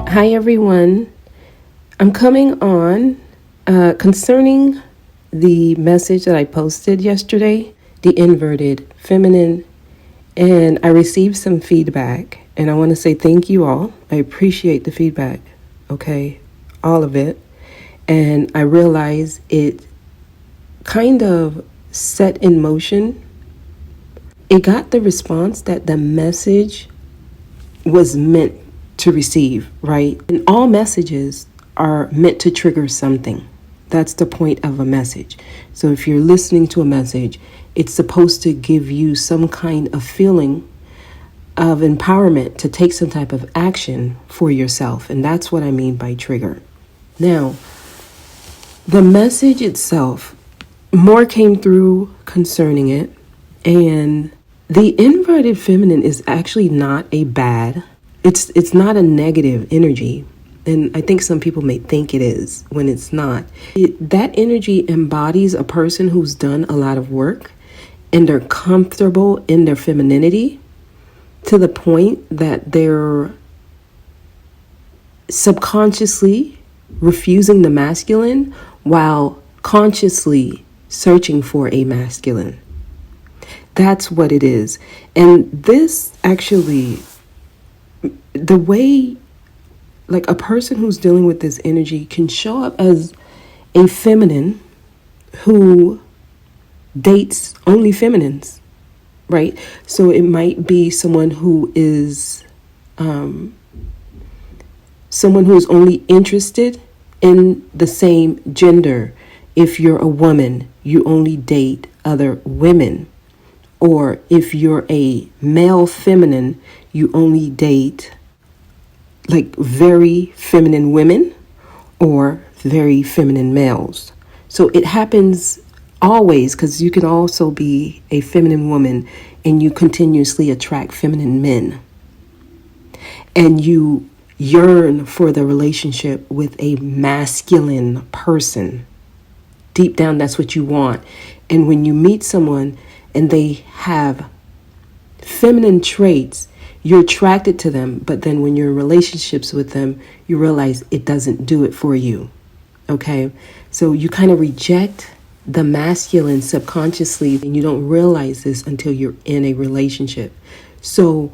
Hi everyone, I'm coming on concerning the message that I posted yesterday, the inverted feminine, and I received some feedback, and I want to say thank you all. I appreciate the feedback, okay, all of it, and I realize it kind of set in motion. It got the response that the message was meant to receive, right? And all messages are meant to trigger something. That's the point of a message. So if you're listening to a message, it's supposed to give you some kind of feeling of empowerment to take some type of action for yourself. And that's what I mean by trigger. Now, the message itself, more came through concerning it. And the inverted feminine is actually not a bad, it's not a negative energy. And I think some people may think it is when it's not. That energy embodies a person who's done a lot of work and they're comfortable in their femininity to the point that they're subconsciously refusing the masculine while consciously searching for a masculine. That's what it is. And this actually, the way, like a person who's dealing with this energy can show up as a feminine who dates only feminines, right? So it might be someone who is someone who's only interested in the same gender. If you're a woman, you only date other women. Or if you're a male feminine, you only date like very feminine women or very feminine males. So it happens always, because you can also be a feminine woman and you continuously attract feminine men. And you yearn for the relationship with a masculine person. Deep down, that's what you want. And when you meet someone and they have feminine traits, you're attracted to them, but then when you're in relationships with them, you realize it doesn't do it for you, okay? So you kind of reject the masculine subconsciously, and you don't realize this until you're in a relationship. So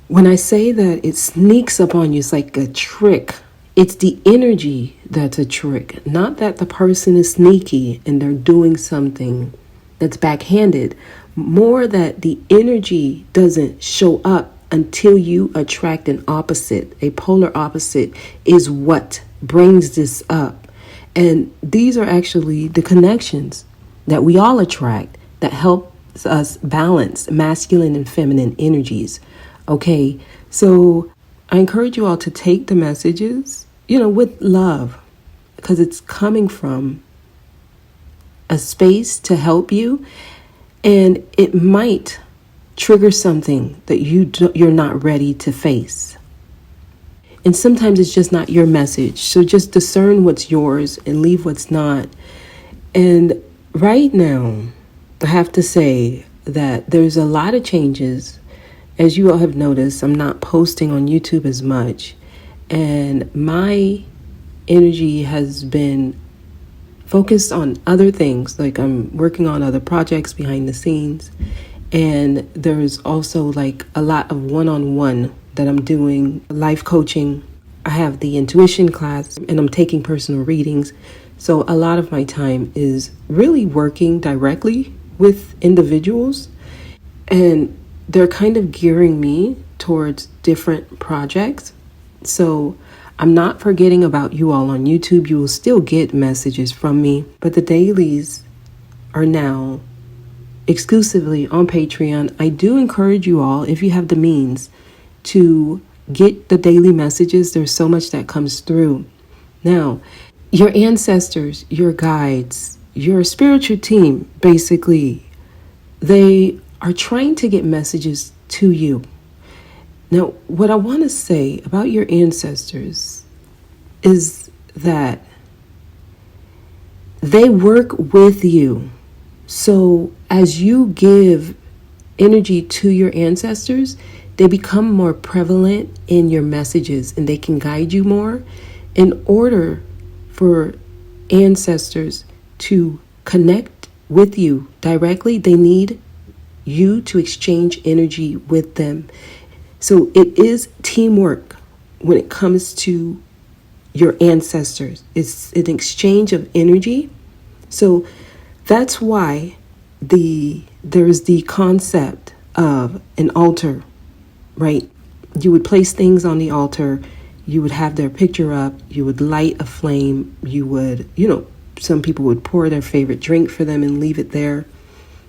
when I say that it sneaks up on you, it's like a trick. It's the energy that's a trick, not that the person is sneaky and they're doing something that's backhanded. More that the energy doesn't show up until you attract an opposite. A polar opposite is what brings this up. And these are actually the connections that we all attract that helps us balance masculine and feminine energies. Okay, so I encourage you all to take the messages, with love, because it's coming from a space to help you. And it might trigger something that you're not ready to face. And sometimes it's just not your message. So just discern what's yours and leave what's not. And right now, I have to say that there's a lot of changes. As you all have noticed, I'm not posting on YouTube as much. And my energy has been focused on other things, like I'm working on other projects behind the scenes, and there's also like a lot of one-on-one that I'm doing, life coaching. I have the intuition class and I'm taking personal readings. So a lot of my time is really working directly with individuals, and they're kind of gearing me towards different projects. So I'm not forgetting about you all on YouTube. You will still get messages from me, but the dailies are now exclusively on Patreon. I do encourage you all, if you have the means, to get the daily messages. There's so much that comes through. Now, your ancestors, your guides, your spiritual team, basically, they are trying to get messages to you. Now, what I want to say about your ancestors is that they work with you. So as you give energy to your ancestors, they become more prevalent in your messages, and they can guide you more. In order for ancestors to connect with you directly, they need you to exchange energy with them. So it is teamwork when it comes to your ancestors. It's an exchange of energy. So that's why there's the concept of an altar, right? You would place things on the altar. You would have their picture up. You would light a flame. You would, some people would pour their favorite drink for them and leave it there.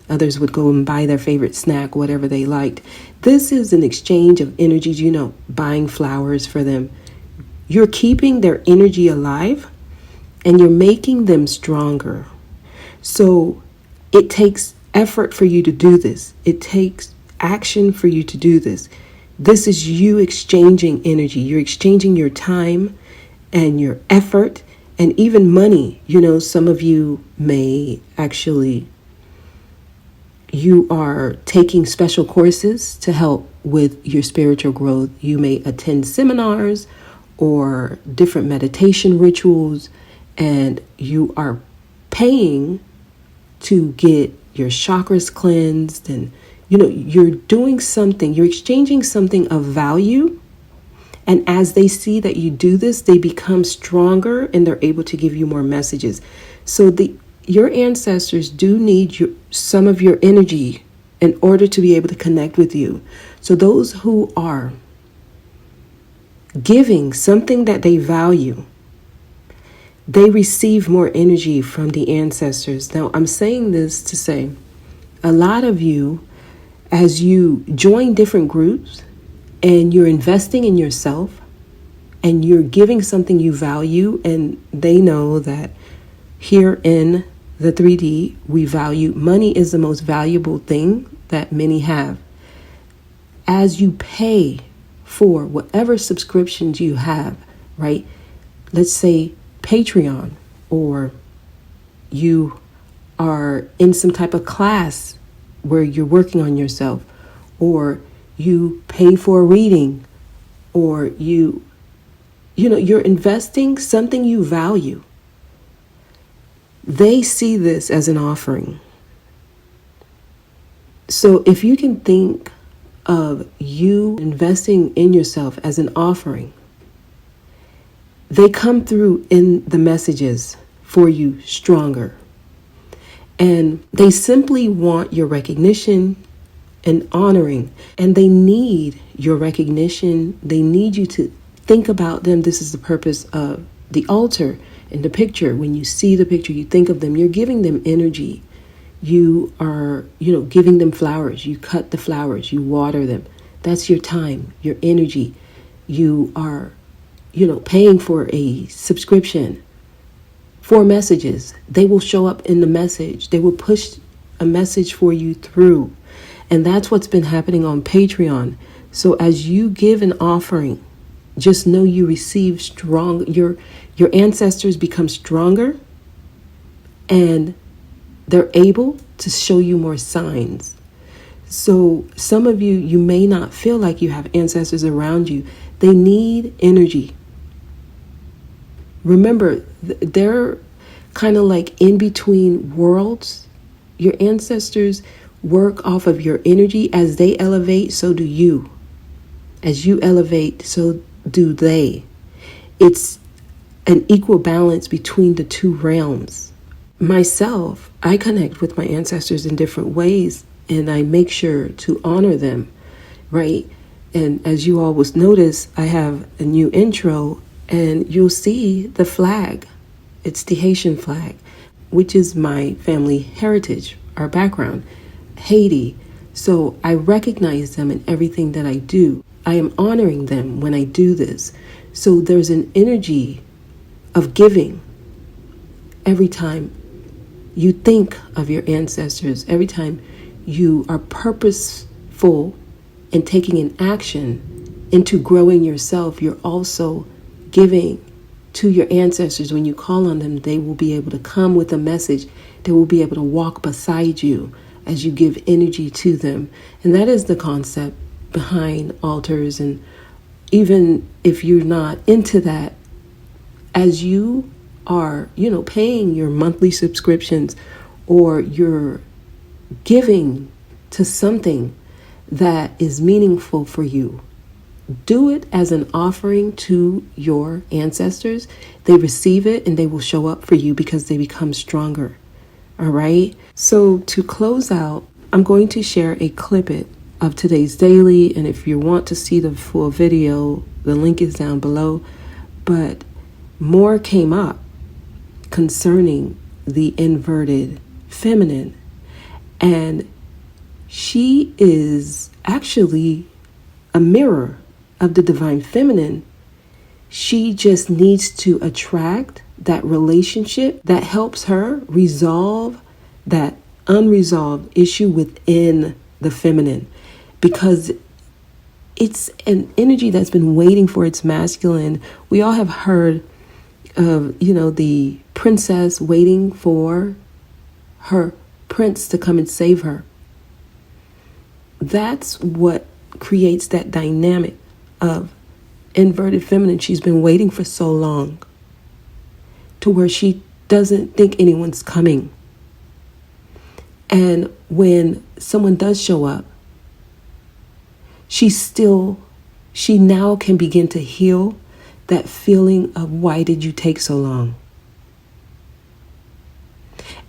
Others would go and buy their favorite snack, whatever they liked. This is an exchange of energies, buying flowers for them. You're keeping their energy alive and you're making them stronger. So it takes effort for you to do this. It takes action for you to do this. This is you exchanging energy. You're exchanging your time and your effort and even money. Some of you may actually, you are taking special courses to help with your spiritual growth. You may attend seminars or different meditation rituals, and you are paying to get your chakras cleansed, and you're doing something, you're exchanging something of value. And as they see that you do this, they become stronger and they're able to give you more messages. So your ancestors do need some of your energy in order to be able to connect with you. So those who are giving something that they value, they receive more energy from the ancestors. Now, I'm saying this to say, a lot of you, as you join different groups and you're investing in yourself and you're giving something you value, and they know that here in the 3D, we value money is the most valuable thing that many have. As you pay for whatever subscriptions you have, right? Let's say Patreon, or you are in some type of class where you're working on yourself, or you pay for a reading, or you're investing something you value. They see this as an offering. So if you can think of you investing in yourself as an offering, they come through in the messages for you stronger. And they simply want your recognition and honoring. And they need your recognition. They need you to think about them. This is the purpose of the altar and the picture. When you see the picture, you think of them. You're giving them energy. You are, giving them flowers. You cut the flowers. You water them. That's your time, your energy. You are, paying for a subscription for messages. They will show up in the message. They will push a message for you through. And that's what's been happening on Patreon. So as you give an offering, just know you receive strong, your ancestors become stronger, and they're able to show you more signs. So some of you may not feel like you have ancestors around you. They need energy. Remember, they're kind of like in between worlds. Your ancestors work off of your energy. As they elevate, so do you. As you elevate, so do they. It's an equal balance between the two realms. Myself, I connect with my ancestors in different ways, and I make sure to honor them, right? And as you all will notice, I have a new intro, and you'll see the flag. It's the Haitian flag, which is my family heritage, our background, Haiti. So I recognize them in everything that I do. I am honoring them when I do this. So there's an energy of giving every time you think of your ancestors, every time you are purposeful in taking an action into growing yourself. You're also giving to your ancestors. When you call on them, they will be able to come with a message. They will be able to walk beside you as you give energy to them. And that is the concept behind altars, and even if you're not into that, as you are, paying your monthly subscriptions, or you're giving to something that is meaningful for you, do it as an offering to your ancestors. They receive it and they will show up for you because they become stronger. All right. So to close out, I'm going to share a clip of today's daily. And if you want to see the full video, the link is down below. But more came up concerning the inverted feminine. And she is actually a mirror of the divine feminine. She just needs to attract that relationship that helps her resolve that unresolved issue within the feminine, because it's an energy that's been waiting for its masculine. We all have heard of, the princess waiting for her prince to come and save her. That's what creates that dynamic of inverted feminine. She's been waiting for so long to where she doesn't think anyone's coming. And when someone does show up, she now can begin to heal that feeling of, why did you take so long?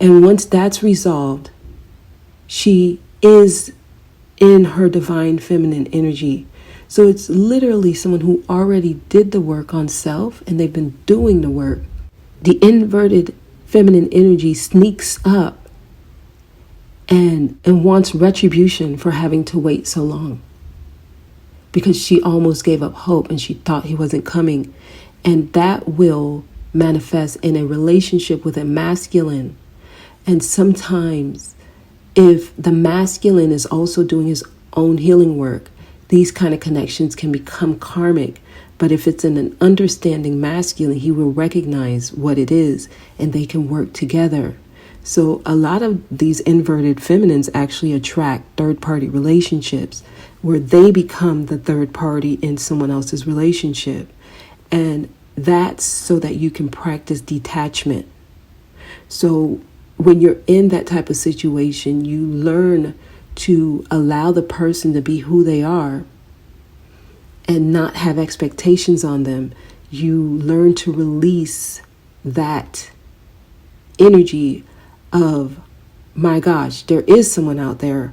And once that's resolved, she is in her divine feminine energy. So it's literally someone who already did the work on self, and they've been doing the work. The inverted feminine energy sneaks up and wants retribution for having to wait so long, because she almost gave up hope and she thought he wasn't coming. And that will manifest in a relationship with a masculine. And sometimes if the masculine is also doing his own healing work, these kind of connections can become karmic. But if it's in an understanding masculine, he will recognize what it is and they can work together. So a lot of these inverted feminines actually attract third-party relationships where they become the third party in someone else's relationship. And that's so that you can practice detachment. So when you're in that type of situation, you learn to allow the person to be who they are and not have expectations on them. You learn to release that energy of, my gosh, there is someone out there,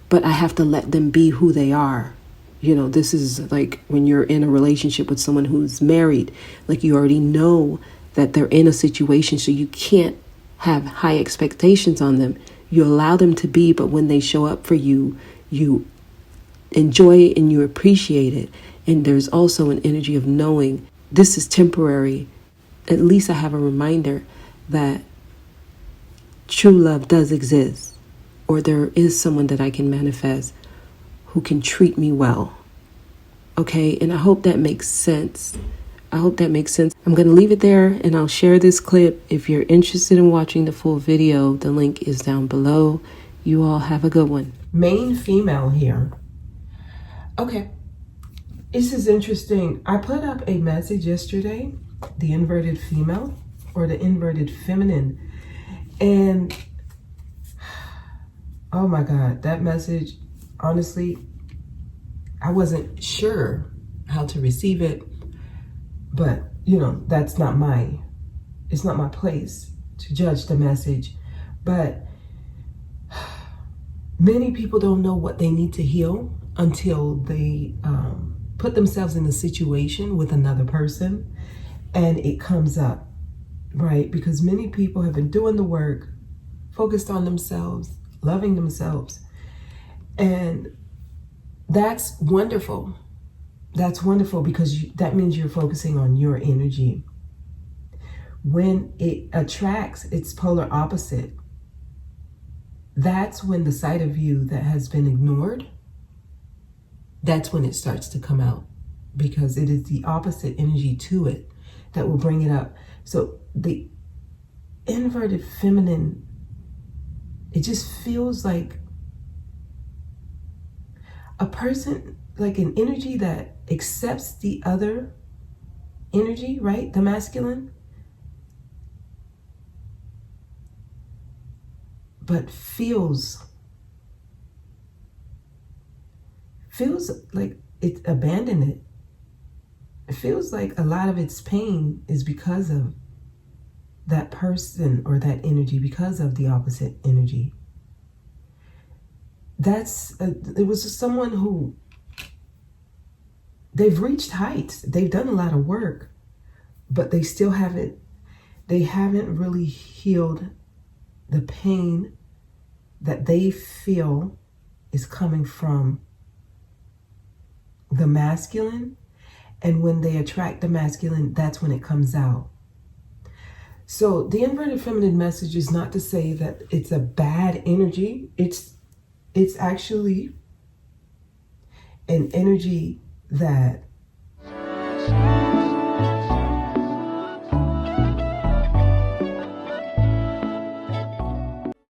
but I have to let them be who they are. This is like when you're in a relationship with someone who's married, like you already know that they're in a situation, so you can't have high expectations on them. You allow them to be, but when they show up for you, you enjoy it and you appreciate it. And there's also an energy of knowing this is temporary. At least I have a reminder that true love does exist, or there is someone that I can manifest who can treat me well. Okay, and I hope that makes sense. I'm going to leave it there and I'll share this clip. If you're interested in watching the full video, the link is down below. You all have a good one. Main female here. Okay, this is interesting. I put up a message yesterday, the inverted female or the inverted feminine. And oh my God, that message, honestly, I wasn't sure how to receive it. But, it's not my place to judge the message. But many people don't know what they need to heal until they put themselves in a situation with another person and it comes up, right? Because many people have been doing the work, focused on themselves, loving themselves. And that's wonderful. That's wonderful, because that means you're focusing on your energy. When it attracts its polar opposite, that's when the side of you that has been ignored, that's when it starts to come out, because it is the opposite energy to it that will bring it up. So the inverted feminine, it just feels like a person, like an energy that accepts the other energy, right? The masculine, but feels like it abandoned it. It feels like a lot of its pain is because of that person or that energy, because of the opposite energy. It was someone who, they've reached heights, they've done a lot of work, but they haven't really healed the pain that they feel is coming from the masculine. And when they attract the masculine, that's when it comes out. So the inverted feminine message is not to say that it's a bad energy. It's actually an energy that